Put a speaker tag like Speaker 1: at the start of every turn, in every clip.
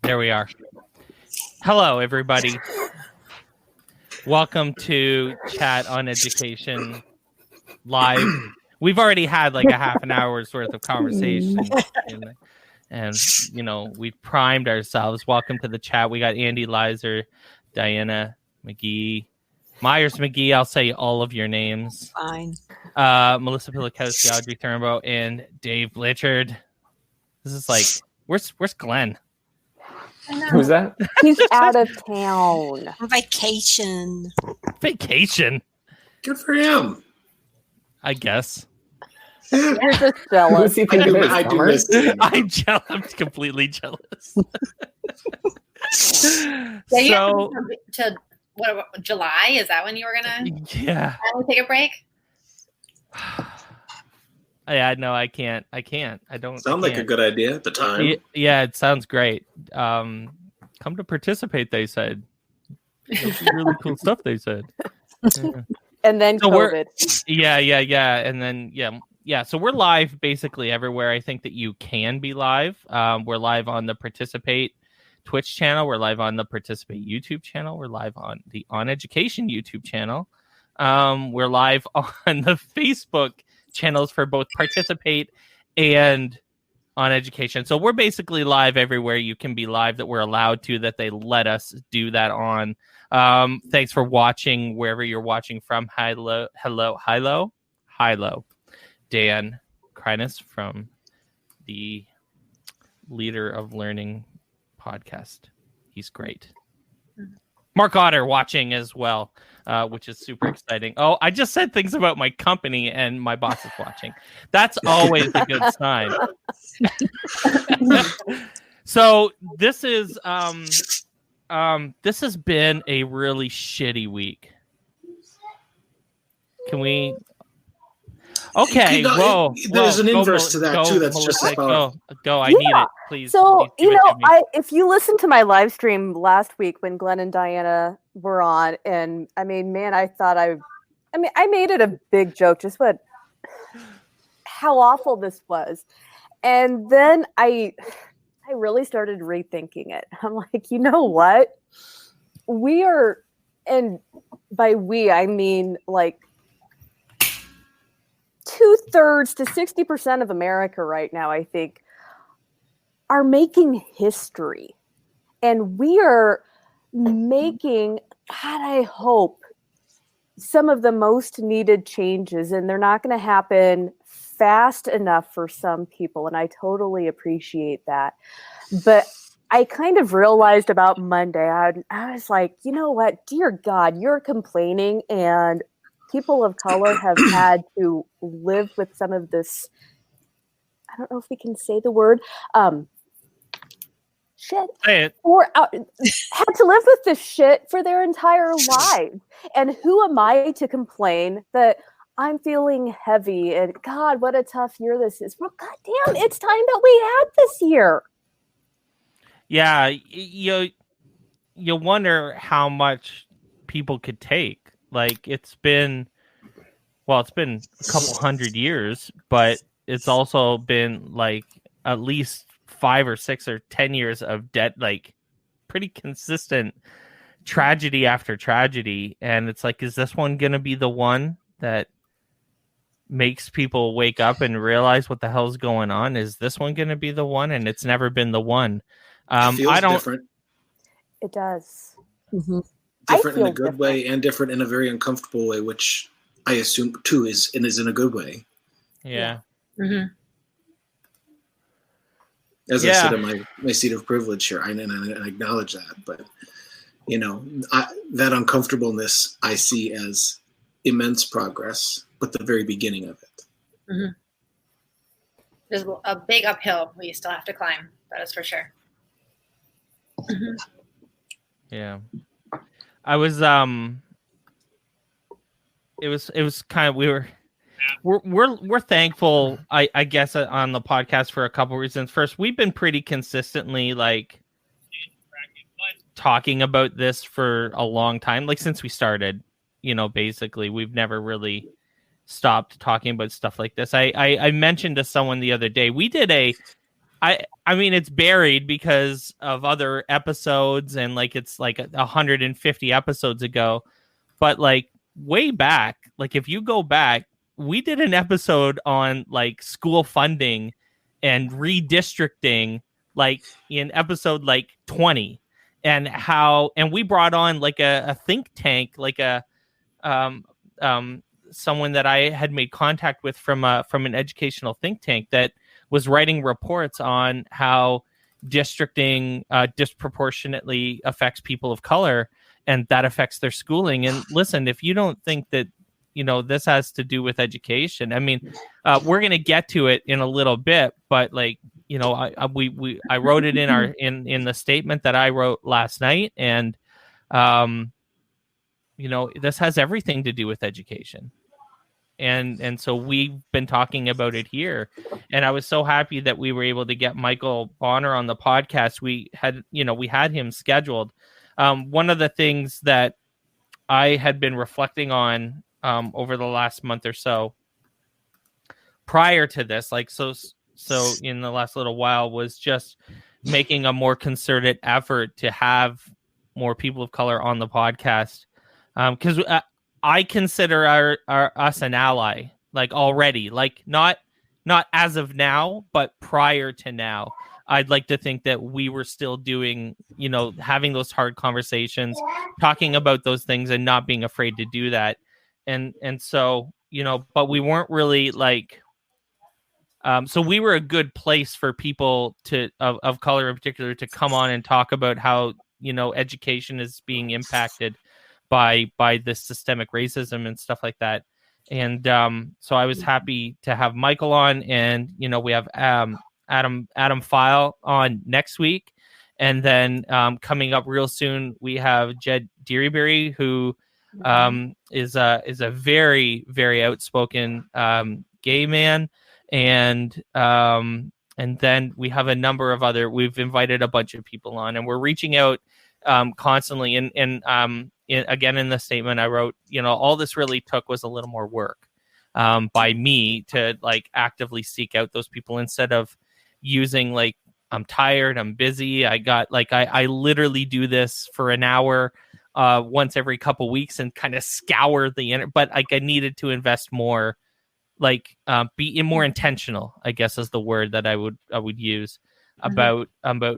Speaker 1: There we are. Hello, everybody. Welcome to Chat on Education Live. We've already had like a half an hour's worth of conversation. And you know, we've primed ourselves. Welcome to the chat. We got Andy Lizer, Diana McGee, Myers McGee. I'll say all of your names.
Speaker 2: Fine.
Speaker 1: Melissa Pilikowski, Audrey Thurnbow, and Dave Blanchard. This is like, where's Glenn?
Speaker 3: Who's that?
Speaker 4: He's out of town.
Speaker 2: On vacation.
Speaker 1: Vacation.
Speaker 5: Good for him.
Speaker 1: I guess.
Speaker 4: You're just
Speaker 3: Who's
Speaker 4: jealous.
Speaker 3: he think it is,
Speaker 5: I do
Speaker 3: Summer?
Speaker 5: miss him.
Speaker 1: I'm jealous. I'm completely jealous.
Speaker 6: Yeah, you
Speaker 1: So,
Speaker 6: to what about July? Is that when you were gonna
Speaker 1: yeah.
Speaker 6: finally take a break?
Speaker 1: Yeah, no, I can't. I don't.
Speaker 5: Sound like a good idea at the time.
Speaker 1: Yeah, it sounds great. Come to participate, they said. Really cool stuff, they said. Yeah.
Speaker 4: And then
Speaker 1: So
Speaker 4: COVID.
Speaker 1: Yeah. And then, yeah. So we're live basically everywhere. I think that you can be live. We're live on the Participate Twitch channel. We're live on the Participate YouTube channel. We're live on the OnEducation YouTube channel. We're live on the Facebook channels for both Participate and OnEducation. So we're basically live everywhere you can be live that we're allowed to, that they let us do that on. Thanks for watching wherever you're watching from. Hello. Dan Kreinus from the Leader of Learning podcast. He's great. Mark Otter watching as well, which is super exciting. Oh, I just said things about my company and my boss is watching. That's always a good sign. So this has been a really shitty week. Can we? Okay. Whoa.
Speaker 5: There's an inverse to that too. That's
Speaker 1: Melissa,
Speaker 5: just about.
Speaker 1: Go. I need it, please.
Speaker 4: So,
Speaker 1: Please give it to me.
Speaker 4: if you listened to my live stream last week when Glenn and Diana were on, and I mean, man, I made it a big joke, just how awful this was. And then I really started rethinking it. I'm like, you know what? We are, and by we, I mean like 2/3 to 60% of America right now, I think, are making history. And we are making, God, I hope, some of the most needed changes. And they're not going to happen fast enough for some people. And I totally appreciate that. But I kind of realized about Monday, I was like, you know what? Dear God, you're complaining, and people of color have had to live with some of this. I don't know if we can say the word. Shit.
Speaker 1: Say it.
Speaker 4: Or had to live with this shit for their entire lives. And who am I to complain that I'm feeling heavy and God, what a tough year this is? Well, goddamn, it's time that we had this year.
Speaker 1: Yeah, you wonder how much people could take. Like it's been a couple hundred years, but it's also been like at least 5 or 6 or 10 years of debt, like pretty consistent tragedy after tragedy. And it's like, is this one going to be the one that makes people wake up and realize what the hell's going on? Is this one going to be the one? And it's never been the one.
Speaker 5: Feels different.
Speaker 4: It does.
Speaker 2: Mm-hmm.
Speaker 5: Different in a good way and different in a very uncomfortable way, which I assume too is in a good way.
Speaker 1: Yeah.
Speaker 6: Mm-hmm.
Speaker 5: As I sit in my seat of privilege here, and I acknowledge that, but that uncomfortableness I see as immense progress, but the very beginning of it.
Speaker 6: Mm-hmm. There's a big uphill we still have to climb. That is for sure. Mm-hmm.
Speaker 1: Yeah. I was it was kind of we're thankful, I guess, on the podcast for a couple reasons. First, we've been pretty consistently like talking about this for a long time, like since we started, basically we've never really stopped talking about stuff like this. I mentioned to someone the other day, we did a I mean, it's buried because of other episodes, and like it's like 150 episodes ago. But like way back, like if you go back, we did an episode on like school funding and redistricting, like in episode like 20, and we brought on like a think tank, like a um someone that I had made contact with from an educational think tank that was writing reports on how districting disproportionately affects people of color, and that affects their schooling. And listen, if you don't think that this has to do with education, I mean, we're gonna get to it in a little bit, but like I wrote it in our in the statement that I wrote last night, and this has everything to do with education. And so we've been talking about it here, and I was so happy that we were able to get Michael Bonner on the podcast. We had him scheduled. One of the things that I had been reflecting on over the last month or so prior to this, like so in the last little while, was just making a more concerted effort to have more people of color on the podcast, because I consider us an ally, like already, like not as of now, but prior to now. I'd like to think that we were still doing, having those hard conversations, talking about those things, and not being afraid to do that. And so, but we weren't really like, so we were a good place for people of color in particular to come on and talk about how, education is being impacted by this systemic racism and stuff like that. And so I was happy to have Michael on, and we have Adam File on next week, and then coming up real soon we have Jed Dearyberry, who is a very, very outspoken gay man, and then we have a number of we've invited a bunch of people on, and we're reaching out constantly. And again, in the statement I wrote, all this really took was a little more work by me to like actively seek out those people, instead of using like, I'm tired, I'm busy, I literally do this for an hour once every couple weeks and kind of scour the internet. But like I needed to invest more, like be more intentional, I guess is the word that I would use about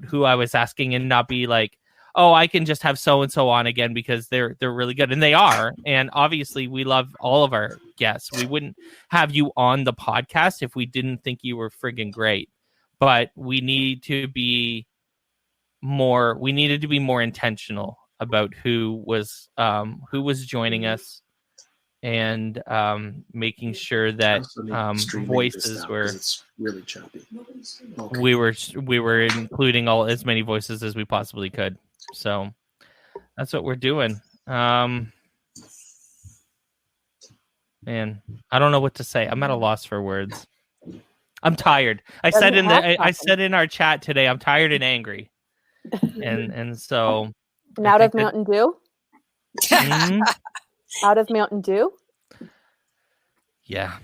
Speaker 1: who I was asking, and not be like, oh, I can just have so and so on again because they're really good, and they are. And obviously we love all of our guests. We wouldn't have you on the podcast if we didn't think you were friggin' great. But we needed to be more intentional about who was joining us, and making sure that voices were,
Speaker 5: it's really choppy. Okay.
Speaker 1: we were including as many voices as we possibly could. So that's what we're doing. Man, I don't know what to say. I'm at a loss for words. I'm tired. I said in our chat today, I'm tired and angry. And so
Speaker 4: And out of Mountain Dew? Out of Mountain Dew?
Speaker 1: Yeah.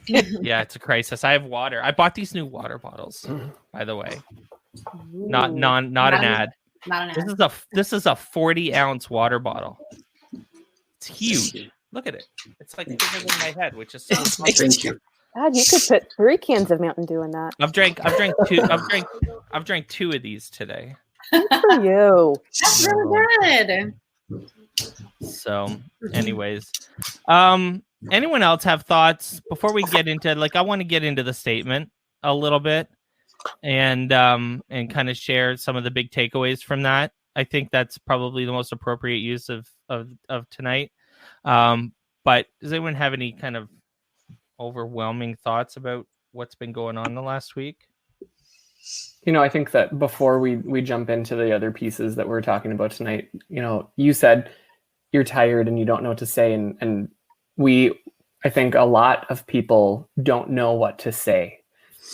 Speaker 1: Yeah, it's a crisis. I have water. I bought these new water bottles, by the way. Not an ad.
Speaker 6: Not an ad.
Speaker 1: This is a 40-ounce water bottle. It's huge. Look at it. It's like bigger than my head, which is so
Speaker 5: Thank you.
Speaker 4: God, you could put 3 cans of Mountain Dew in that.
Speaker 1: I've drank 2 of these today.
Speaker 4: Good for you.
Speaker 6: That's really good.
Speaker 1: So, anyways, anyone else have thoughts before we get into, like, I want to get into the statement a little bit, and kind of share some of the big takeaways from that. I think that's probably the most appropriate use of tonight. But does anyone have any kind of overwhelming thoughts about what's been going on the last week?
Speaker 3: I think that before we jump into the other pieces that we're talking about tonight, you said you're tired and you don't know what to say. And I think a lot of people don't know what to say.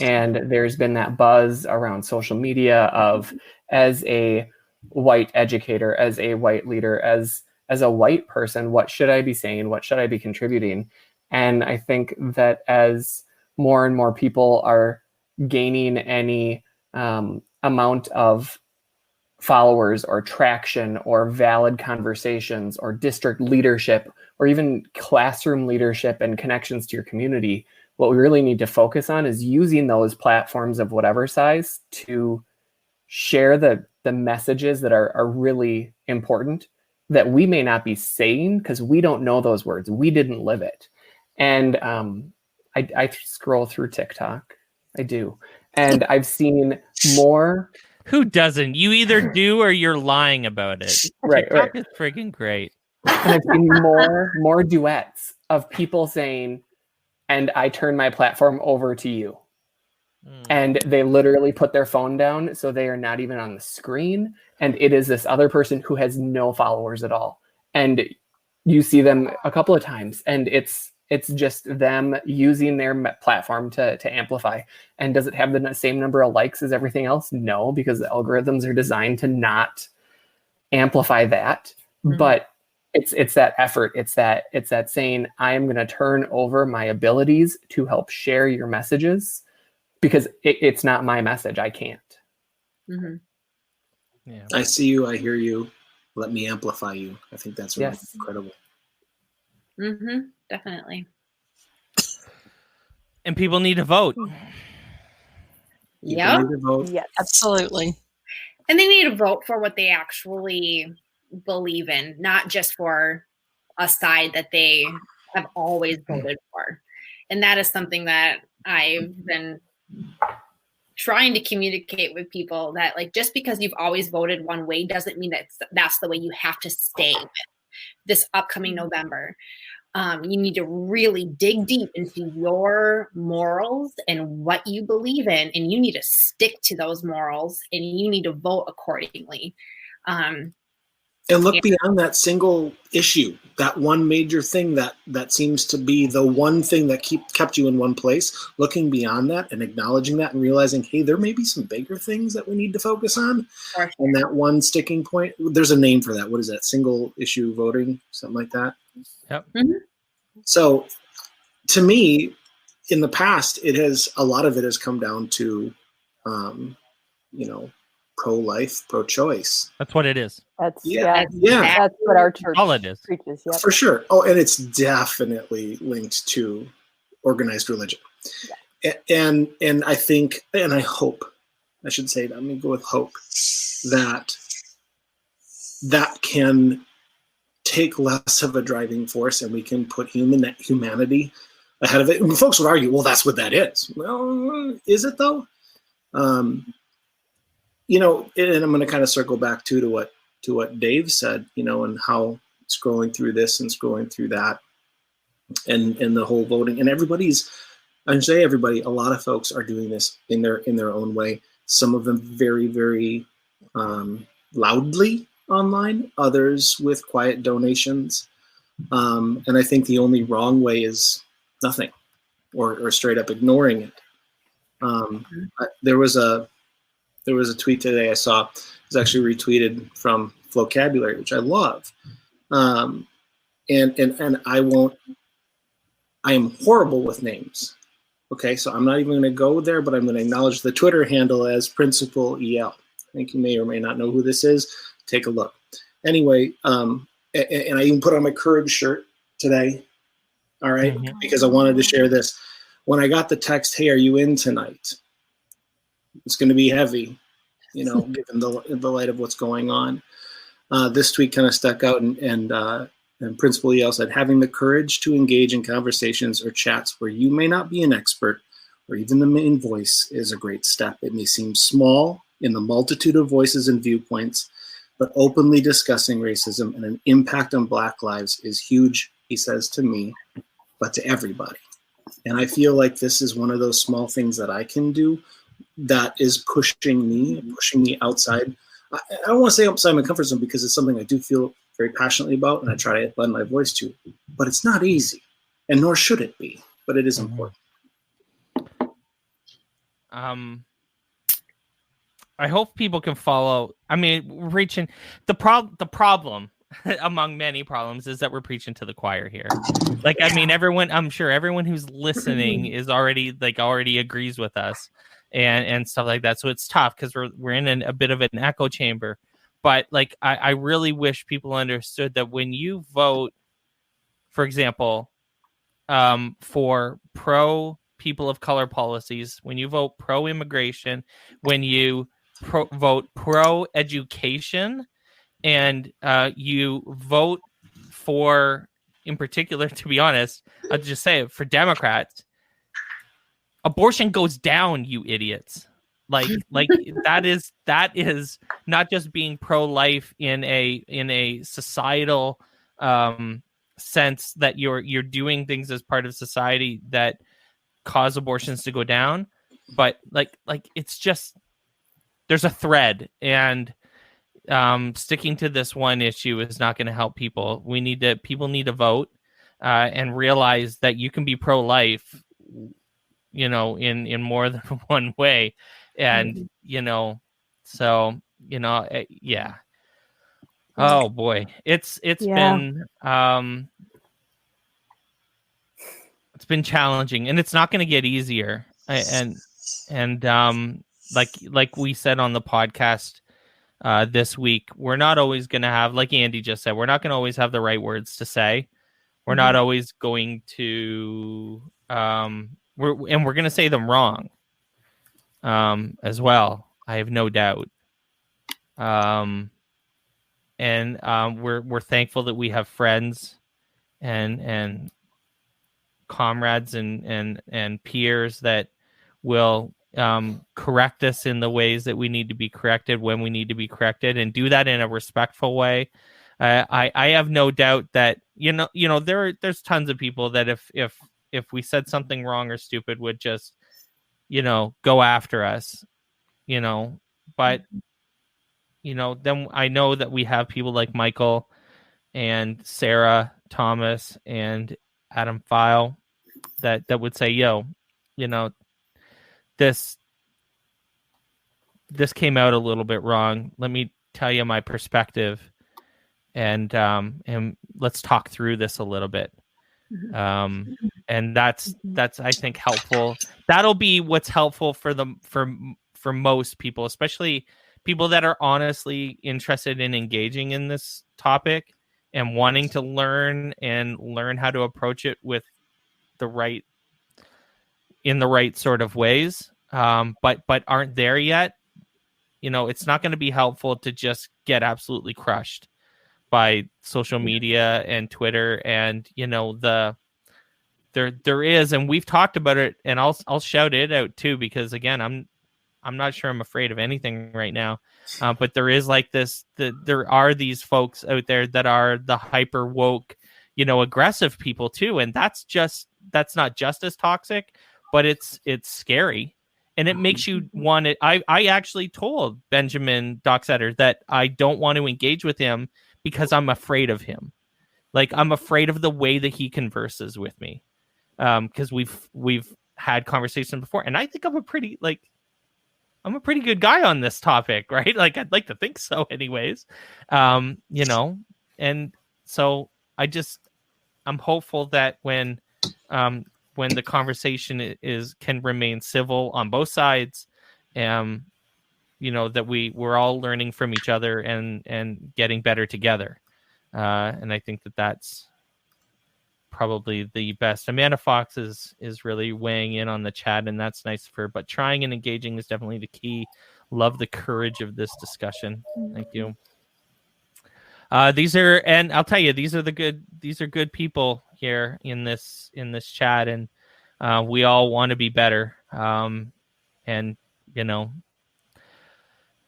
Speaker 3: And there's been that buzz around social media of, as a white educator, as a white leader, as a white person, what should I be saying? What should I be contributing? And I think that as more and more people are gaining any amount of followers or traction or valid conversations or district leadership or even classroom leadership and connections to your community, what we really need to focus on is using those platforms of whatever size to share the messages that are really important that we may not be saying because we don't know those words. We didn't live it. And I scroll through TikTok. I do. And I've seen more.
Speaker 1: Who doesn't? You either do or you're lying about it.
Speaker 3: Right,
Speaker 1: TikTok
Speaker 3: right.
Speaker 1: is freaking great.
Speaker 3: And I've seen more duets of people saying, and I turn my platform over to you. And they literally put their phone down, so they are not even on the screen. And it is this other person who has no followers at all. And you see them a couple of times, and it's just them using their platform to amplify. And does it have the same number of likes as everything else? No, because the algorithms are designed to not amplify that. Mm-hmm. But it's that effort. It's that saying, I am going to turn over my abilities to help share your messages. Because it's not my message. I can't.
Speaker 6: Mm-hmm.
Speaker 1: Yeah.
Speaker 5: I see you. I hear you. Let me amplify you. I think that's really incredible.
Speaker 6: Mm-hmm. Definitely.
Speaker 1: And people need to vote.
Speaker 6: Yeah.
Speaker 4: Yes.
Speaker 2: Absolutely.
Speaker 6: And they need to vote for what they actually believe in, not just for a side that they have always voted for. And that is something that I've been trying to communicate with people, that like just because you've always voted one way doesn't mean that that's the way you have to stay with this upcoming November. You need to really dig deep into your morals and what you believe in, and you need to stick to those morals, and you need to vote accordingly.
Speaker 5: And look beyond that single issue, that one major thing that seems to be the one thing that kept you in one place. Looking beyond that and acknowledging that and realizing, hey, there may be some bigger things that we need to focus on.
Speaker 6: Sure.
Speaker 5: And that one sticking point, there's a name for that. What is that? Single issue voting, something like that.
Speaker 1: Yep.
Speaker 6: Mm-hmm.
Speaker 5: So to me, in the past, a lot of it has come down to, pro-life, pro-choice.
Speaker 1: That's what it is.
Speaker 4: That's
Speaker 6: That's
Speaker 4: what our church
Speaker 1: all it is.
Speaker 4: preaches. Yep.
Speaker 5: For sure. Oh, and it's definitely linked to organized religion. Yeah. And I think, and I hope, I should say that, let me go with hope, that can take less of a driving force and we can put humanity ahead of it. And folks would argue, well, that's what that is. Well, is it though? And I'm going to kind of circle back to what Dave said, and how scrolling through this and scrolling through that and the whole voting, and a lot of folks are doing this in their own way. Some of them very, very loudly online, others with quiet donations. And I think the only wrong way is nothing or straight up ignoring it. There was a tweet today I saw. It was actually retweeted from Vocabulary, which I love. And I am horrible with names. Okay, so I'm not even going to go there, but I'm going to acknowledge the Twitter handle as Principal EL. I think you may or may not know who this is. Take a look. Anyway, and I even put on my Courage shirt today. All right, because I wanted to share this. When I got the text, "Hey, are you in tonight?" It's going to be heavy, given the light of what's going on. This tweet kind of stuck out, and Principal EL said, "Having the courage to engage in conversations or chats where you may not be an expert or even the main voice is a great step. It may seem small in the multitude of voices and viewpoints, but openly discussing racism and an impact on Black lives is huge," he says to me, but to everybody. And I feel like this is one of those small things that I can do that is pushing me outside. I don't want to say outside my comfort zone because it's something I do feel very passionately about and I try to lend my voice to, but it's not easy, and nor should it be, but it is important.
Speaker 1: I hope people can follow. I mean, we're reaching the problem among many problems is that we're preaching to the choir here. I'm sure everyone who's listening is already agrees with us. and stuff like that. So it's tough because we're in a bit of an echo chamber. But like, I really wish people understood that when you vote, for example, for pro people of color policies, when you vote pro immigration, when you vote pro education, and you vote for, in particular, to be honest, I'll just say it, for Democrats, abortion goes down, you idiots. Like that is not just being pro-life in a societal sense that you're doing things as part of society that cause abortions to go down, but like it's just, there's a thread, and sticking to this one issue is not going to help people. People need to vote and realize that you can be pro-life, in more than one way. And, so, yeah. Oh boy. It's been, it's been challenging, and it's not going to get easier. And like we said on the podcast this week, we're not always going to have, like Andy just said, we're not going to always have the right words to say. We're not always going to, we're going to say them wrong as well. I have no doubt. And we're thankful that we have friends and comrades and peers that will correct us in the ways that we need to be corrected when we need to be corrected, and do that in a respectful way. I have no doubt that there's tons of people that if we said something wrong or stupid would just go after us, but then I know that we have people like Michael and Sarah Thomas and Adam File that would say, this came out a little bit wrong. Let me tell you my perspective, and let's talk through this a little bit. And that's I think helpful. That'll be what's helpful for most people, especially people that are honestly interested in engaging in this topic and wanting to learn how to approach it with the right sort of ways, but aren't there yet. It's not going to be helpful to just get absolutely crushed by social media and Twitter, and there is, and we've talked about it, and I'll shout it out too, because again, I'm not sure I'm afraid of anything right now, but there is like this. There are these folks out there that are the hyper woke, aggressive people too, and that's not just as toxic, but it's scary, and it makes you want it. I actually told Benjamin Docksetter that I don't want to engage with him because I'm afraid of him. Like, I'm afraid of the way that he converses with me, because we've had conversations before, and I think I'm a pretty good guy on this topic, right? Like, I'd like to think so anyways. And so I'm hopeful that when the conversation can remain civil on both sides, that we're all learning from each other and getting better together. And I think that's probably the best. Amanda Fox is really weighing in on the chat, and that's nice of her, but trying and engaging is definitely the key. Love the courage of this discussion. Thank you. And I'll tell you, these are good people here in this chat, and we all want to be better. And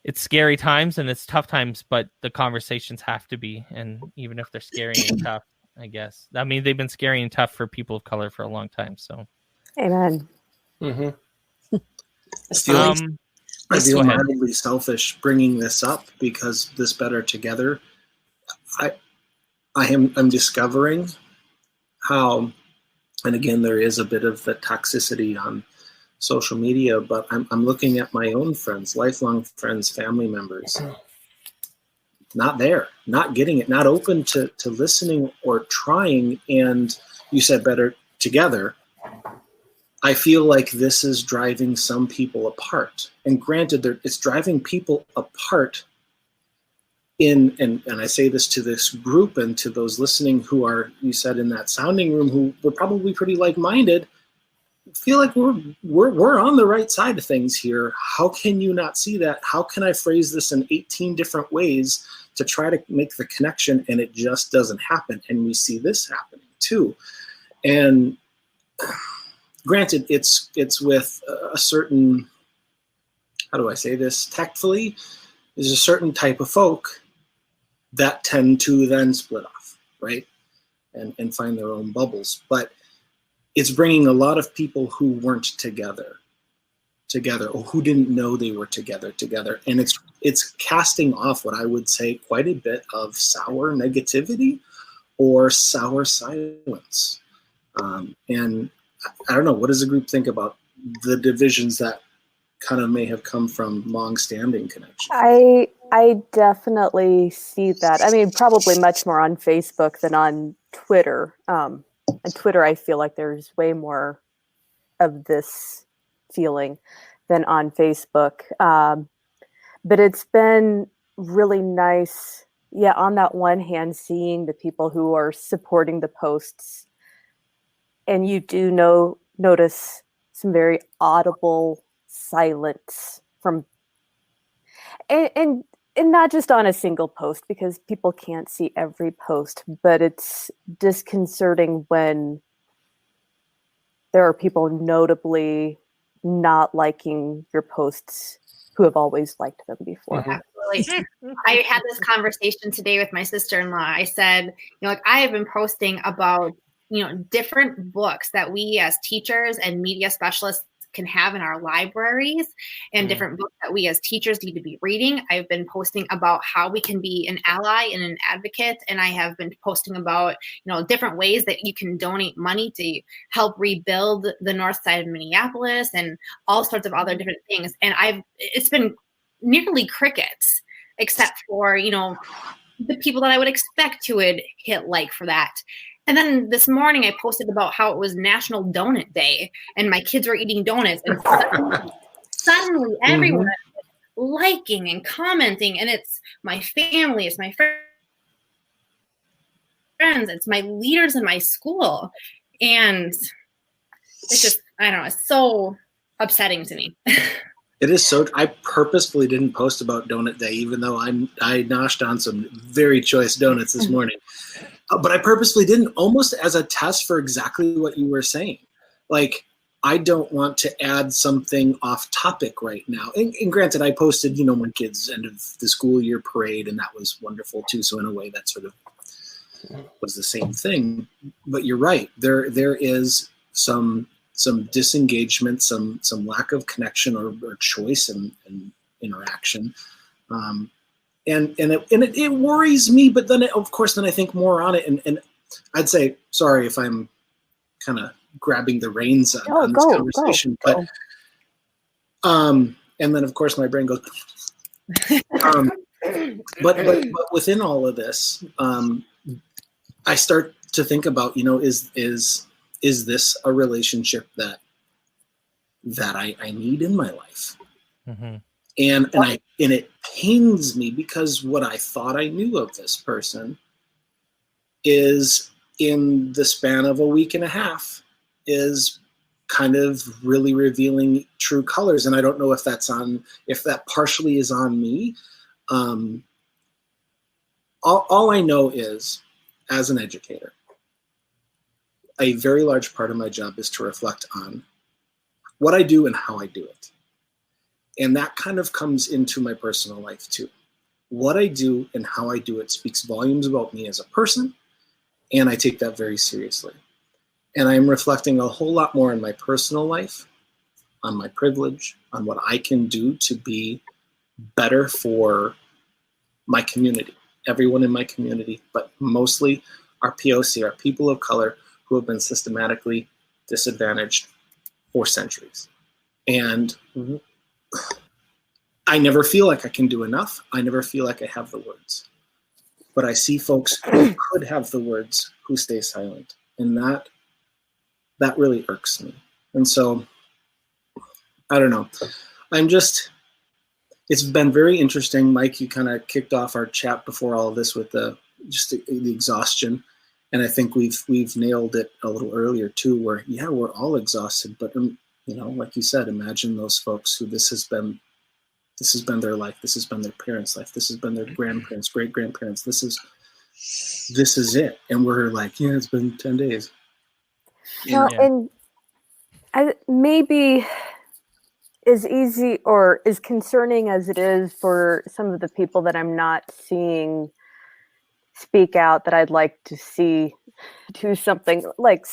Speaker 1: it's scary times and it's tough times, but the conversations have to be, and even if they're scary and tough, I guess. I mean, they've been scary and tough for people of color for a long time. So,
Speaker 4: amen.
Speaker 5: Mm-hmm. I feel mildly selfish bringing this up, because this Better Together, I'm discovering how, and again, there is a bit of the toxicity on social media, but I'm looking at my own friends, lifelong friends, family members, not there, not getting it, not open to listening or trying. And you said Better Together. I feel like this is driving some people apart. And granted, it's driving people apart and I say this to this group and to those listening who are, you said, in that sounding room, who were probably pretty like-minded, feel like we're on the right side of things here. How can you not see that? How can I phrase this in 18 different ways to try to make the connection, and it just doesn't happen? And we see this happening too. And granted, it's with a certain, how do I say this tactfully? There's a certain type of folk that tend to then split off, right? And find their own bubbles. But it's bringing a lot of people who weren't together, or who didn't know they were together. And it's casting off what I would say quite a bit of sour negativity or sour silence. And I don't know, what does the group think about the divisions that kind of may have come from long-standing connections?
Speaker 4: I definitely see that. I mean, probably much more on Facebook than on Twitter. On Twitter, I feel like there's way more of this feeling than on Facebook. But it's been really nice, yeah, on that one hand, seeing the people who are supporting the posts. And you do notice some very audible silence from, and not just on a single post, because people can't see every post, but it's disconcerting when there are people notably not liking your posts who have always liked them before.
Speaker 6: Absolutely. I had this conversation today with my sister-in-law. I said, like, I have been posting about, different books that we as teachers and media specialists can have in our libraries, and different books that we as teachers need to be reading. I've been posting about how we can be an ally and an advocate, and I have been posting about different ways that you can donate money to help rebuild the north side of Minneapolis and all sorts of other different things. And it's been nearly crickets, except for the people that I would expect to would hit like for that. And then this morning I posted about how it was National Donut Day and my kids were eating donuts, and suddenly everyone was liking and commenting, and it's my family, it's my friends, it's my leaders in my school. And it's just, I don't know, it's so upsetting to me.
Speaker 5: It is so. I purposefully didn't post about Donut Day, even though I noshed on some very choice donuts this morning. But I purposely didn't, almost as a test for exactly what you were saying. Like, I don't want to add something off topic right now. And granted, I posted, my kids' end of the school year parade, and that was wonderful too. So in a way, that sort of was the same thing. But you're right. There is some disengagement, some lack of connection or choice and interaction. And it worries me, but then of course I think more on it, and I'd say, sorry if I'm kind of grabbing the reins on this conversation, but and then of course my brain goes but within all of this, I start to think about, is this a relationship that I need in my life? And it pains me, because what I thought I knew of this person is, in the span of a week and a half, is kind of really revealing true colors. And I don't know if that partially is on me. All I know is, as an educator, a very large part of my job is to reflect on what I do and how I do it. And that kind of comes into my personal life too. What I do and how I do it speaks volumes about me as a person, and I take that very seriously. And I'm reflecting a whole lot more in my personal life, on my privilege, on what I can do to be better for my community, everyone in my community, but mostly our POC, our people of color, who have been systematically disadvantaged for centuries. And I never feel like I can do enough. I never feel like I have the words. But I see folks who could have the words who stay silent. And that really irks me. And so, I don't know. It's been very interesting. Mike, you kind of kicked off our chat before all of this with the exhaustion. And I think we've nailed it a little earlier too, where, yeah, we're all exhausted, but like you said, imagine those folks who this has been their life. This has been their parents' life. This has been their grandparents, great grandparents. This is it. And we're like, yeah, it's been 10 days.
Speaker 4: And maybe as easy or as concerning as it is for some of the people that I'm not seeing speak out, that I'd like to see do something, like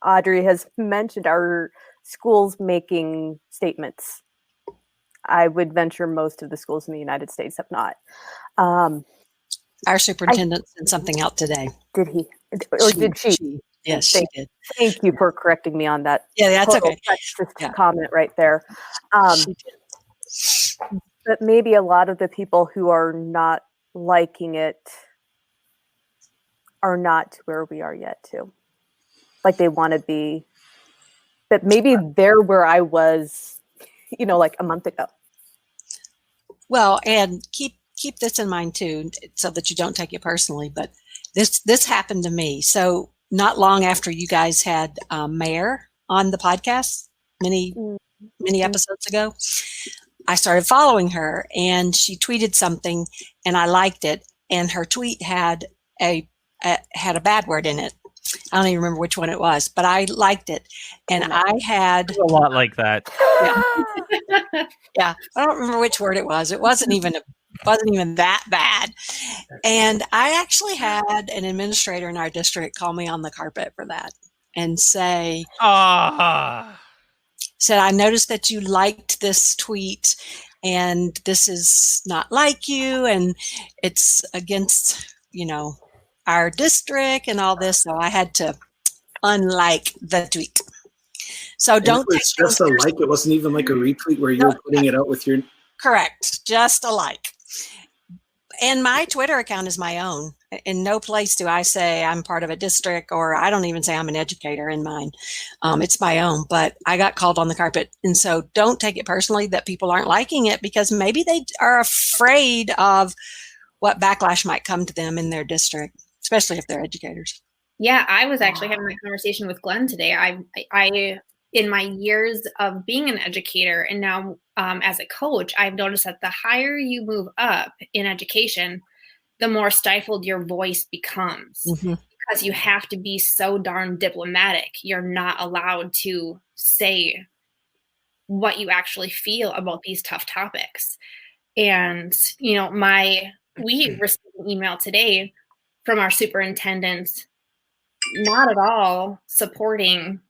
Speaker 4: Audrey has mentioned, our schools making statements. I would venture most of the schools in the United States have not.
Speaker 2: Our superintendent sent something out today.
Speaker 4: Did he? Or did she?
Speaker 2: Yes, she did.
Speaker 4: Thank you for correcting me on that.
Speaker 2: Yeah, that's okay.
Speaker 4: Sexist comment right there. But maybe a lot of the people who are not liking it are not to where we are yet too. Like they want to be, but maybe they're where I was, like a month ago.
Speaker 2: Well, and keep this in mind too, so that you don't take it personally. But this happened to me. So not long after you guys had Mayor on the podcast, many episodes ago, I started following her, and she tweeted something, and I liked it. And her tweet had a bad word in it. I don't even remember which one it was, but I liked it. And I had
Speaker 1: a lot like that.
Speaker 2: Yeah. I don't remember which word it was. It wasn't even that bad. And I actually had an administrator in our district call me on the carpet for that and say, said, I noticed that you liked this tweet, and this is not like you, and it's against, our district and all this. So I had to unlike the tweet. So don't.
Speaker 5: It's just a like. It wasn't even like a retweet where you're putting it out with your.
Speaker 2: Correct. Just a like. And my Twitter account is my own. In no place do I say I'm part of a district, or I don't even say I'm an educator in mine. It's my own, but I got called on the carpet. And so don't take it personally that people aren't liking it, because maybe they are afraid of what backlash might come to them in their district, especially if they're educators.
Speaker 6: Yeah, I was actually having that conversation with Glenn today. I in my years of being an educator and now as a coach, I've noticed that the higher you move up in education, the more stifled your voice becomes, because you have to be so darn diplomatic. You're not allowed to say what you actually feel about these tough topics. And, we received an email today from our superintendent, not at all supporting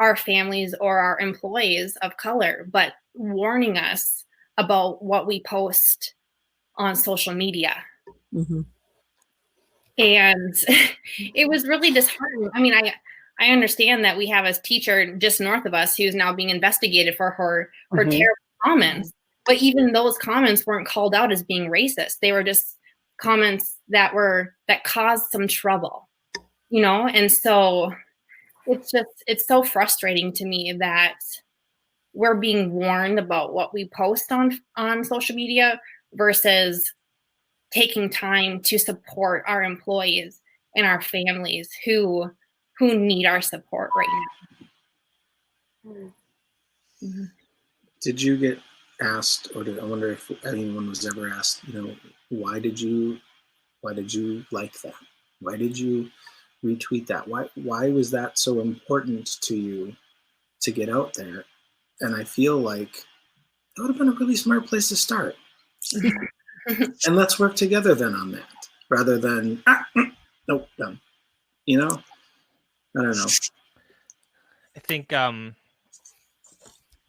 Speaker 6: our families or our employees of color, but warning us about what we post on social media. And it was really disheartening. I mean, I understand that we have a teacher just north of us who's now being investigated for her terrible comments, but even those comments weren't called out as being racist. They were just comments that caused some trouble, and so it's so frustrating to me that we're being warned about what we post on social media versus taking time to support our employees and our families who need our support right now.
Speaker 5: Did you get asked, or I wonder if anyone was ever asked, why did you like that? Why did you retweet that? Why was that so important to you to get out there? And I feel like that would have been a really smart place to start. And let's work together then on that, rather than nope, done. I don't know.
Speaker 1: I think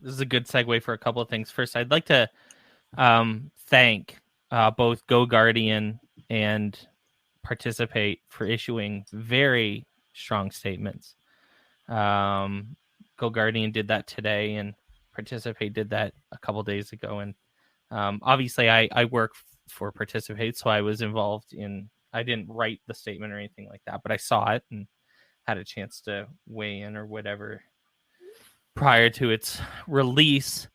Speaker 1: this is a good segue for a couple of things. First, I'd like to thank both Go Guardian and Participate for issuing very strong statements. Go Guardian did that today, and Participate did that a couple days ago. And obviously, I work for Participate, so I was involved in. I didn't write the statement or anything like that, but I saw it and had a chance to weigh in or whatever. prior to its release.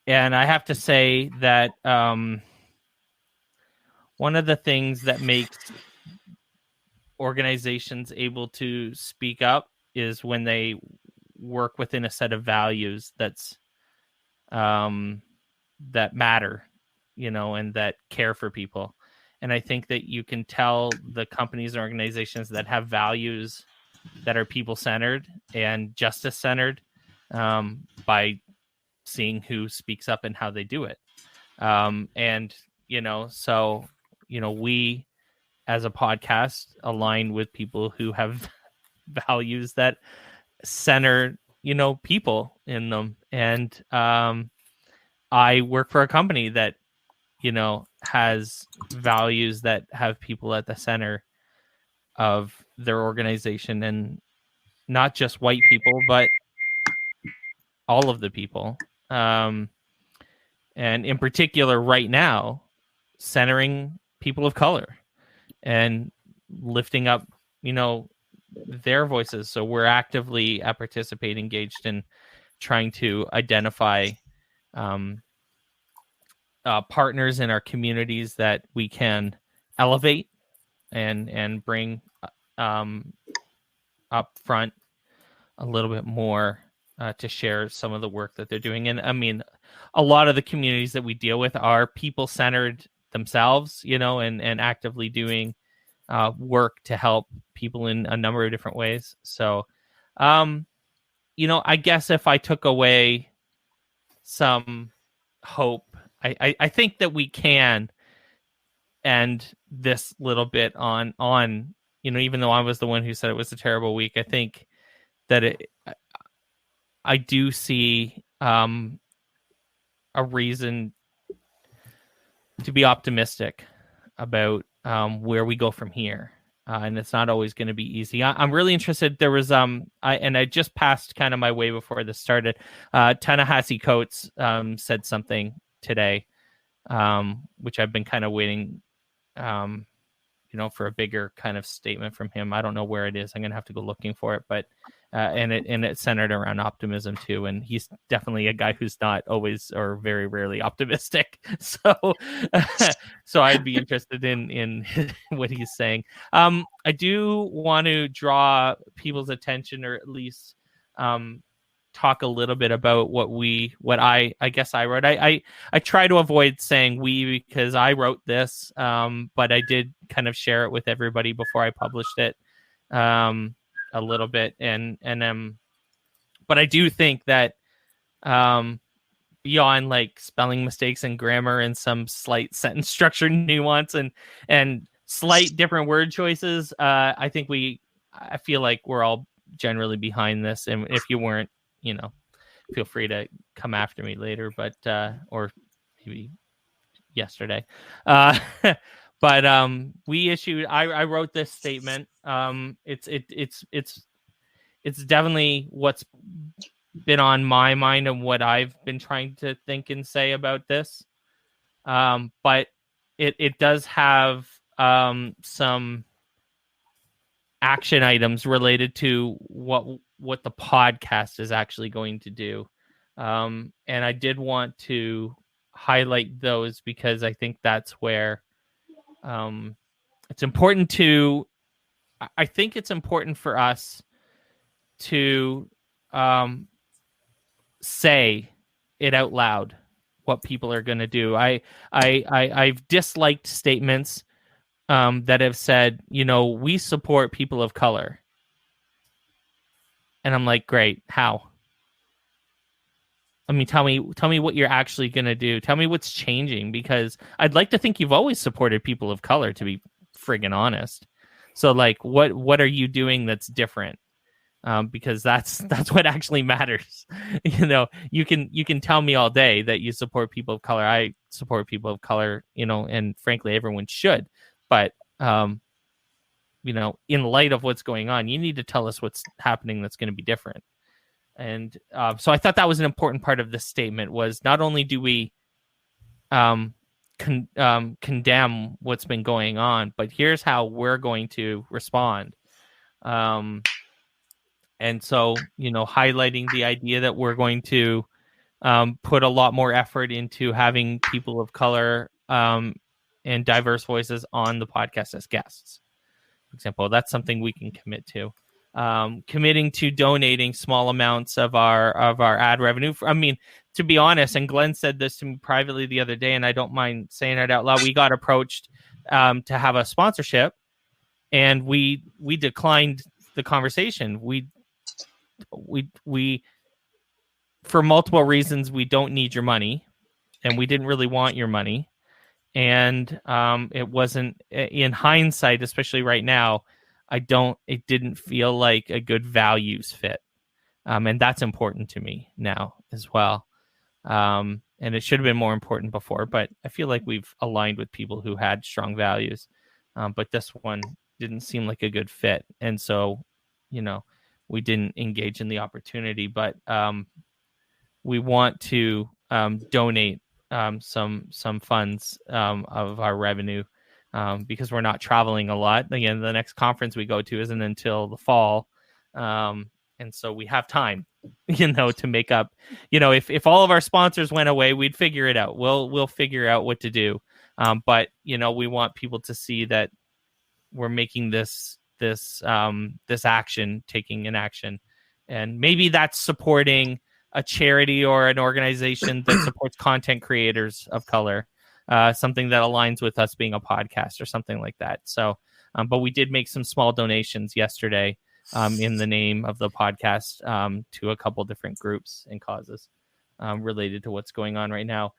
Speaker 1: And I have to say that one of the things that makes organizations able to speak up is when they work within a set of values that matter, and that care for people. And I think that you can tell the companies and organizations that have values that are people-centered and justice-centered by seeing who speaks up and how they do it. We as a podcast align with people who have values that center, people in them. And I work for a company that, has values that have people at the center of their organization, and not just white people, but all of the people. And in particular, right now, centering people of color and lifting up, their voices. So we're actively engaged in trying to identify partners in our communities that we can elevate and bring up front a little bit more to share some of the work that they're doing. And I mean, a lot of the communities that we deal with are people-centered themselves, and actively doing work to help people in a number of different ways. So, I guess if I took away some hope, I think that we can end this little bit on, even though I was the one who said it was a terrible week, I think that I do see a reason to be optimistic about where we go from here. And it's not always going to be easy. I'm really interested. There was I just passed kind of my way before this started. Ta-Nehisi Coates said something today, which I've been kind of waiting, for a bigger kind of statement from him. I don't know where it is. I'm going to have to go looking for it, but and it's centered around optimism too. And he's definitely a guy who's not always or very rarely optimistic. So, so I'd be interested in what he's saying. I do want to draw people's attention, or at least talk a little bit about what I guess I wrote. I try to avoid saying we because I wrote this, but I did kind of share it with everybody before I published it. A little bit, but I do think that beyond like spelling mistakes and grammar and some slight sentence structure nuance and slight different word choices, I feel like we're all generally behind this. And if you weren't, feel free to come after me later, but or maybe yesterday. But I wrote this statement. It's definitely what's been on my mind and what I've been trying to think and say about this. But it does have some action items related to what the podcast is actually going to do. And I did want to highlight those because I think that's where it's important I think it's important for us to say it out loud what people are going to do. I've disliked statements that have said, we support people of color. And I'm like, great, how? I mean, tell me what you're actually going to do. Tell me what's changing, because I'd like to think you've always supported people of color, to be friggin' honest. So like, what are you doing that's different? Because that's what actually matters. You can tell me all day that you support people of color. I support people of color, and frankly, everyone should. But, in light of what's going on, you need to tell us what's happening that's going to be different. And so I thought that was an important part of this statement, was not only do we condemn what's been going on, but here's how we're going to respond. And so, highlighting the idea that we're going to put a lot more effort into having people of color and diverse voices on the podcast as guests. For example, that's something we can commit to. Committing to donating small amounts of our ad revenue. To be honest, and Glenn said this to me privately the other day, and I don't mind saying it out loud. We got approached to have a sponsorship, and we declined the conversation. We for multiple reasons, we don't need your money, and we didn't really want your money. And it wasn't, in hindsight, especially right now, it didn't feel like a good values fit. And that's important to me now as well. And it should have been more important before, but I feel like we've aligned with people who had strong values. But this one didn't seem like a good fit. And so, we didn't engage in the opportunity, but we want to donate some funds of our revenue because we're not traveling a lot. Again, the next conference we go to isn't until the fall. And so we have time, to make up, if all of our sponsors went away, we'd figure it out. We'll figure out what to do. But, we want people to see that we're making this action, taking an action. And maybe that's supporting a charity or an organization that supports content creators of color, something that aligns with us being a podcast or something like that. So, but we did make some small donations yesterday in the name of the podcast to a couple different groups and causes related to what's going on right now.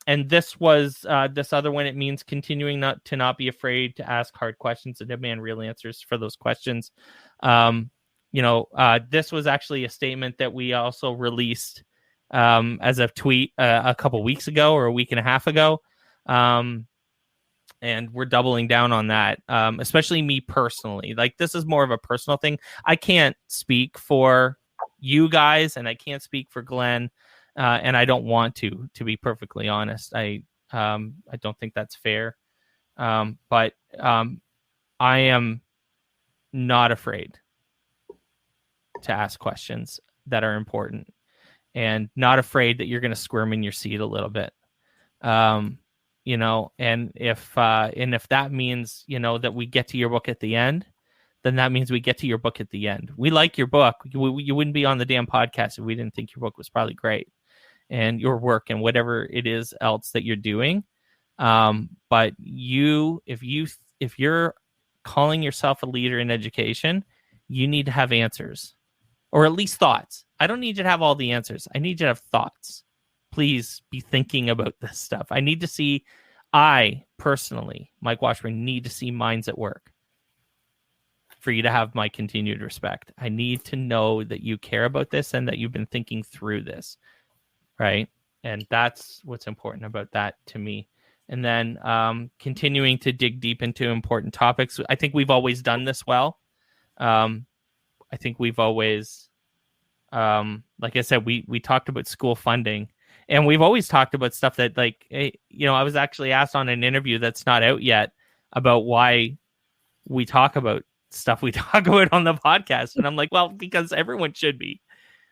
Speaker 1: And this was this other one. It means continuing not to be afraid to ask hard questions and demand real answers for those questions. This was actually a statement that we also released as a tweet a couple weeks ago or a week and a half ago. And we're doubling down on that, especially me personally. Like, this is more of a personal thing. I can't speak for you guys, and I can't speak for Glenn, and I don't want to be perfectly honest. I don't think that's fair. But I am not afraid to ask questions that are important, and not afraid that you're going to squirm in your seat a little bit. And if that means, that we get to your book at the end, then that means we get to your book at the end. We like your book. You wouldn't be on the damn podcast if we didn't think your book was probably great, and your work and whatever it is else that you're doing. But if you're calling yourself a leader in education, you need to have answers, or at least thoughts. I don't need you to have all the answers. I need you to have thoughts. Please be thinking about this stuff. I personally, Mike Washburn, need to see minds at work for you to have my continued respect. I need to know that you care about this and that you've been thinking through this, right? And that's what's important about that to me. And then continuing to dig deep into important topics. I think we've always done this well. I think we've always, like I said, we talked about school funding, and we've always talked about stuff that, like, I was actually asked on an interview that's not out yet about why we talk about stuff we talk about on the podcast. And I'm like, well, because everyone should be.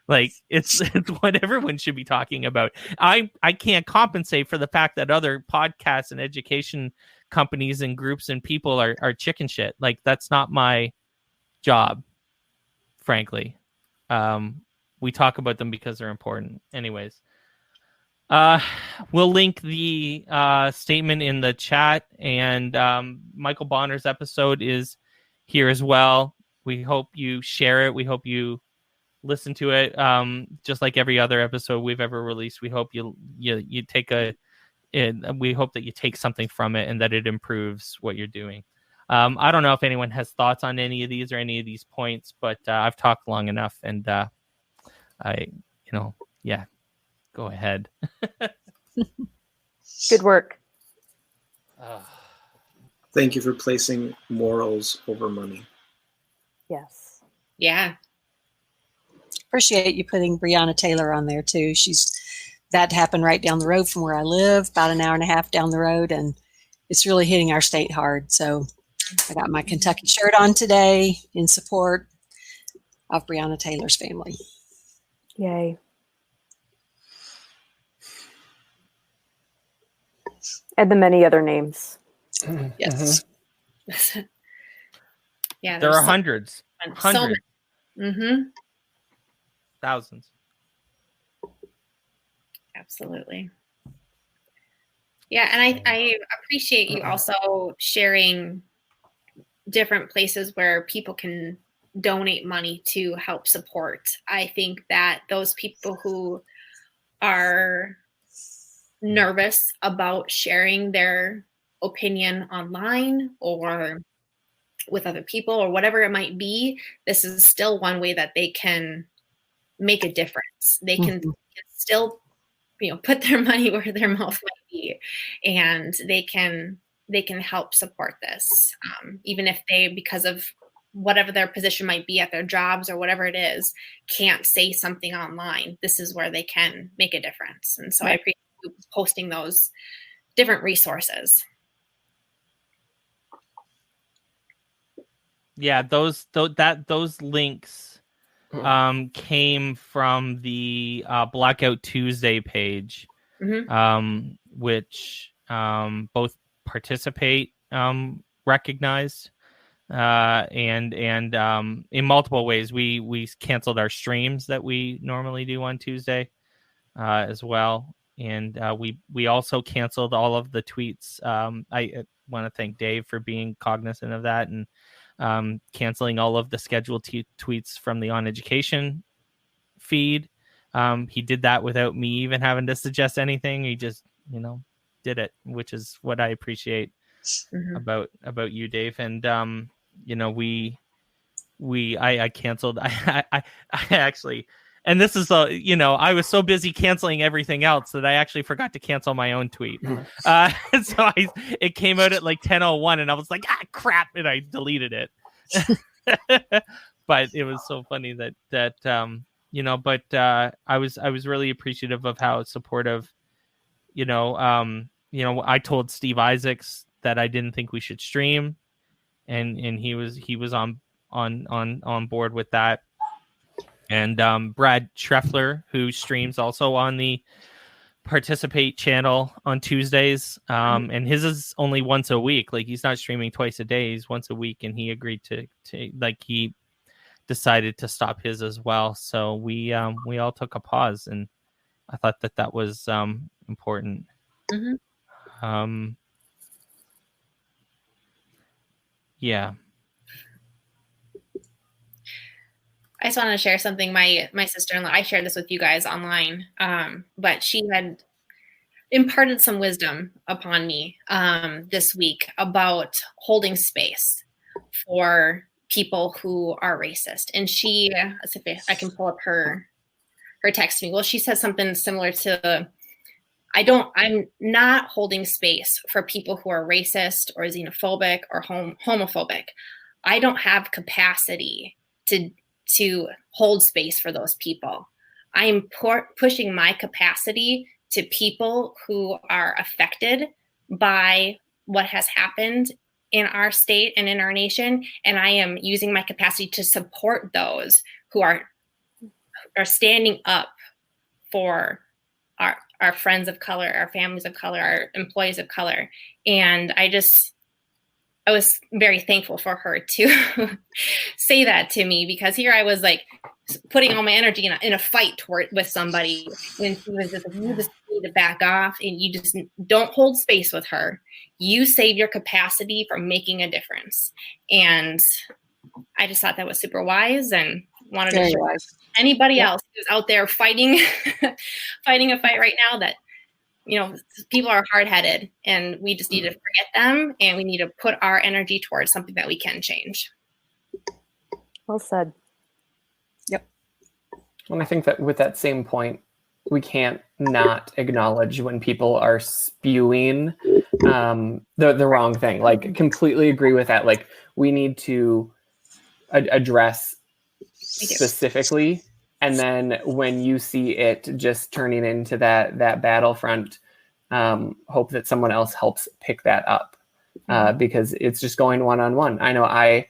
Speaker 1: Like, it's what everyone should be talking about. I can't compensate for the fact that other podcasts and education companies and groups and people are chicken shit. Like, that's not my job, frankly. We talk about them because they're important. Anyways, we'll link the statement in the chat, and Michael Bonner's episode is here as well. We hope you share it. We hope you listen to it. Just like every other episode we've ever released, we hope you take we hope that you take something from it and that it improves what you're doing. I don't know if anyone has thoughts on any of these or any of these points, but I've talked long enough, and go ahead.
Speaker 4: Good work.
Speaker 5: Thank you for placing morals over money.
Speaker 4: Yes.
Speaker 6: Yeah.
Speaker 2: Appreciate you putting Breonna Taylor on there too. That happened right down the road from where I live, about an hour and a half down the road, and it's really hitting our state hard. So I got my Kentucky shirt on today in support. of Breonna Taylor's family.
Speaker 4: Yay. And the many other names.
Speaker 2: Yes.
Speaker 6: Yeah,
Speaker 1: There
Speaker 6: there's
Speaker 1: are hundreds,
Speaker 6: so many.
Speaker 1: thousands.
Speaker 6: Absolutely. Yeah, and I appreciate you also sharing different places where people can donate money to help support. I think that those people who are nervous about sharing their opinion online or with other people or whatever it might be, this is still one way that they can make a difference. They can still, put their money where their mouth might be, and they can help support this, even if they, because of whatever their position might be at their jobs or whatever it is, can't say something online. This is where they can make a difference. And so I appreciate you posting those different resources.
Speaker 1: Yeah, those links came from the Blackout Tuesday page, which both Participate recognized, and in multiple ways. We canceled our streams that we normally do on Tuesday as well, and we also canceled all of the tweets. I want to thank Dave for being cognizant of that and canceling all of the scheduled tweets from the OnEducation feed. He did that without me even having to suggest anything. He just, did it, which is what I appreciate about you, Dave. And I canceled. I actually, and this is I was so busy canceling everything else that I actually forgot to cancel my own tweet. So it came out at like 10:01, and I was like, crap, and I deleted it. But it was so funny that I was really appreciative of how supportive. I told Steve Isaacs that I didn't think we should stream, and he was on board with that. And Brad Schreffler, who streams also on the Participate channel on Tuesdays, and his is only once a week. Like, he's not streaming twice a day; he's once a week, and he agreed to he decided to stop his as well. So we all took a pause, and I thought that was important. Yeah.
Speaker 6: I just wanted to share something. My sister-in-law, I shared this with you guys online, but she had imparted some wisdom upon me this week about holding space for people who are racist. And she, I can pull up her text to me. Well, she says something similar to, I'm not holding space for people who are racist or xenophobic or homophobic. I don't have capacity to hold space for those people. I am pushing my capacity to people who are affected by what has happened in our state and in our nation. And I am using my capacity to support those who are standing up for our friends of color, our families of color, our employees of color. And I was very thankful for her to say that to me, because here I was like putting all my energy in a fight with somebody when she was just like, you just need to back off and you just don't hold space with her. You save your capacity for making a difference. And I just thought that was super wise and wanted to share anybody else who's out there fighting a fight right now that, people are hard-headed and we just need to forget them and we need to put our energy towards something that we can change.
Speaker 4: Well said.
Speaker 2: Yep.
Speaker 3: And I think that with that same point, we can't not acknowledge when people are spewing the wrong thing. Like, completely agree with that. Like, we need to address specifically. And then when you see it just turning into that battlefront, hope that someone else helps pick that up, because it's just going one-on-one. I know I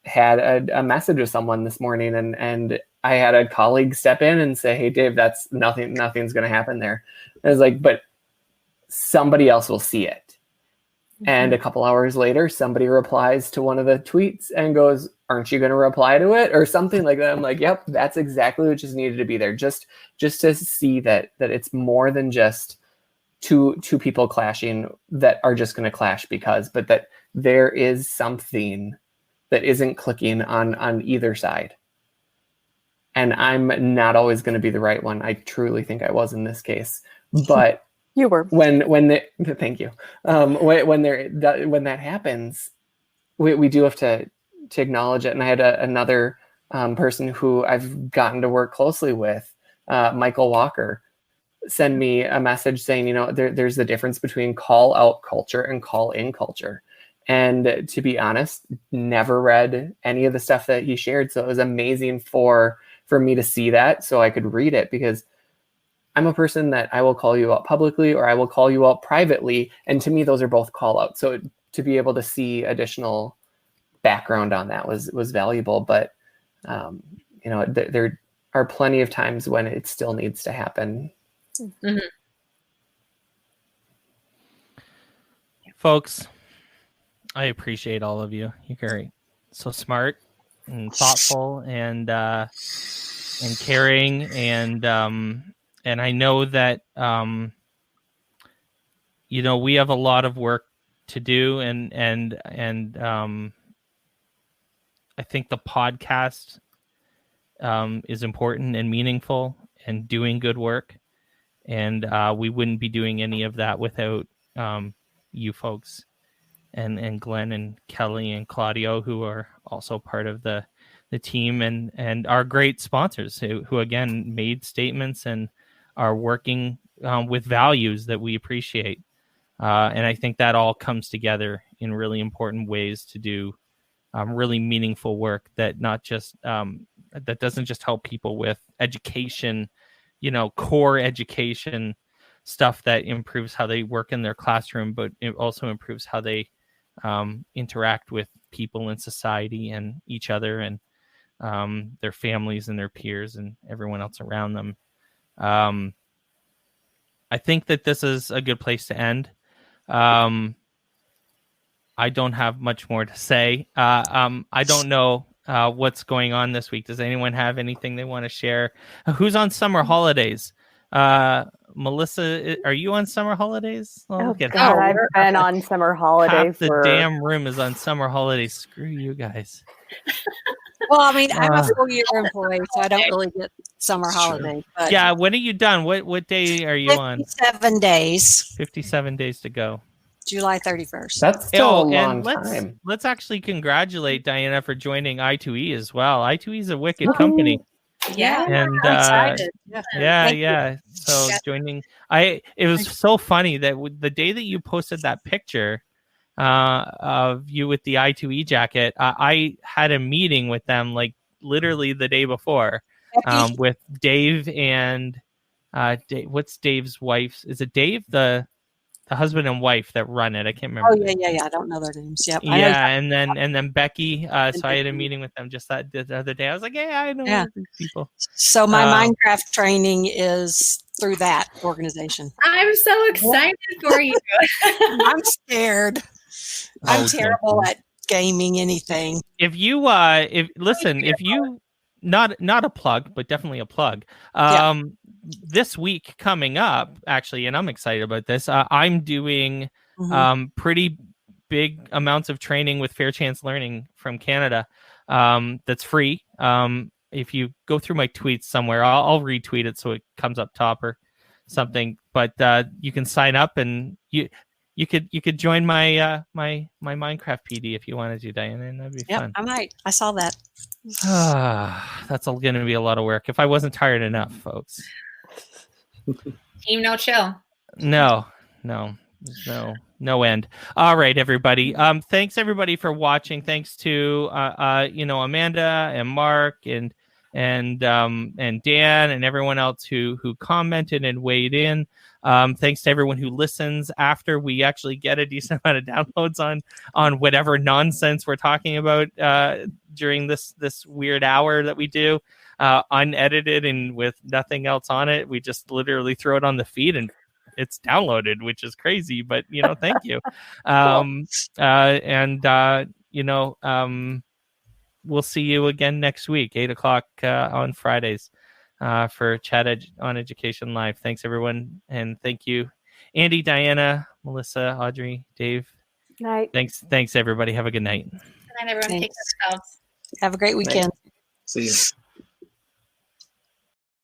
Speaker 3: had a message with someone this morning, and I had a colleague step in and say, "Hey, Dave, that's nothing's going to happen there." I was like, "But somebody else will see it." And a couple hours later, somebody replies to one of the tweets and goes, "Aren't you going to reply to it?" or something like that. I'm like, "Yep, that's exactly what just needed to be there." Just to see that it's more than just two people clashing that are just going to clash because, but that there is something that isn't clicking on either side. And I'm not always going to be the right one. I truly think I was in this case, but
Speaker 4: You were.
Speaker 3: Thank you. When that happens, we do have to acknowledge it. And I had another person who I've gotten to work closely with, Michael Walker, send me a message saying, there's the difference between call out culture and call in culture. And to be honest, never read any of the stuff that he shared. So it was amazing for me to see that so I could read it, because I'm a person that I will call you out publicly or I will call you out privately. And to me, those are both call outs. So to be able to see additional background on that was valuable. But, there are plenty of times when it still needs to happen.
Speaker 6: Mm-hmm.
Speaker 1: Folks, I appreciate all of you. You're great. So smart and thoughtful and caring, and I know that we have a lot of work to do, and I think the podcast is important and meaningful and doing good work, and we wouldn't be doing any of that without you folks and Glenn and Kelly and Claudio, who are also part of the team and our great sponsors who again made statements and are working with values that we appreciate. And I think that all comes together in really important ways to do really meaningful work that not just that doesn't just help people with education, core education stuff that improves how they work in their classroom, but it also improves how they interact with people in society and each other and their families and their peers and everyone else around them. I think that this is a good place to end. I don't have much more to say. I don't know what's going on this week. Does anyone have anything they want to share? Who's on summer holidays? Melissa, are you on summer holidays?
Speaker 4: Oh, God, I've been on summer holidays.
Speaker 1: The damn room is on summer holidays. Screw you guys.
Speaker 2: Well, I mean, I'm a 4-year employee, so I don't really get summer holidays. But
Speaker 1: yeah, when are you done? What day are you on?
Speaker 2: 57 days.
Speaker 1: 57 days to go.
Speaker 2: July 31st.
Speaker 3: That's still a long time.
Speaker 1: Let's actually congratulate Diana for joining I2E as well. I2E is a wicked company.
Speaker 2: Yeah,
Speaker 1: and
Speaker 2: I'm excited.
Speaker 1: Yeah. So joining, it was so funny that the day that you posted that picture of you with the I2E jacket, I had a meeting with them like literally the day before with Dave and what's Dave's wife's? Is it Dave, the husband and wife that run it? I can't remember.
Speaker 2: Oh yeah. I don't know their names. Yep.
Speaker 1: Yeah, and then Becky. So I had a meeting with them just the other day. I was like, yeah, I know these people.
Speaker 2: So my Minecraft training is through that organization.
Speaker 6: I'm so excited for you.
Speaker 2: I'm scared. I'm terrible at gaming anything.
Speaker 1: If you not a plug, but definitely a plug. This week coming up, actually, and I'm excited about this. I'm doing pretty big amounts of training with Fair Chance Learning from Canada. That's free. If you go through my tweets somewhere, I'll retweet it so it comes up top or something. But you can sign up and you could join my my Minecraft PD if you wanted to, Diana, and that'd be fun.
Speaker 2: I might. I saw that.
Speaker 1: That's going to be a lot of work. If I wasn't tired enough, folks.
Speaker 6: Team no chill.
Speaker 1: No end. All right, everybody. Thanks everybody for watching. Thanks to Amanda and Mark and and Dan and everyone else who commented and weighed in. Thanks to everyone who listens after we actually get a decent amount of downloads on whatever nonsense we're talking about during this weird hour that we do, unedited and with nothing else on it. We just literally throw it on the feed and it's downloaded, which is crazy, but thank you. We'll see you again next week, 8:00 on Fridays, for Chat on Education Live. Thanks everyone, and thank you, Andy, Diana, Melissa, Audrey, Dave.
Speaker 4: Night.
Speaker 1: Thanks everybody. Have a good night.
Speaker 6: Good night, everyone. Take care of yourselves.
Speaker 2: Have a great weekend.
Speaker 5: See you.